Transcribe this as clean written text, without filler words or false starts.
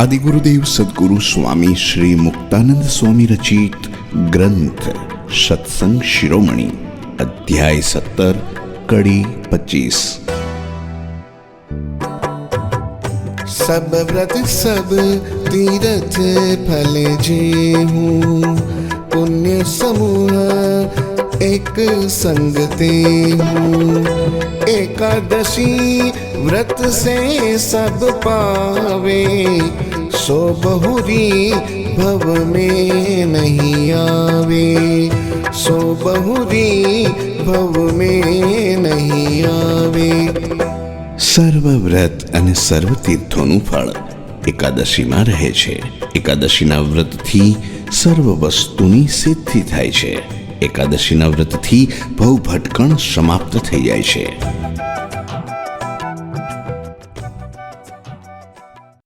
आदिगुरुदेव सद्गुरु स्वामी श्री मुक्तानंद स्वामी रचित ग्रंथ सत्संग शिरोमणि अध्याय 17 कड़ी 25। सब व्रत सब तीरथ फल जेहूँ, पुण्य समूह एक संगते हूँ। एकादशी व्रत से सब पावे, सो बहुरी भव में नहीं आवे, सो बहुरी भव में नहीं आवे। સર્વ વ્રત અને સર્વ તીર્થોનું ફળ એકાદશીમાં રહે છે। એકાદશીના વ્રતથી સર્વ વસ્તુની સિદ્ધિ થાય છે। એકાદશીના વ્રતથી ભવ ભટકણ સમાપ્ત થઈ જાય છે।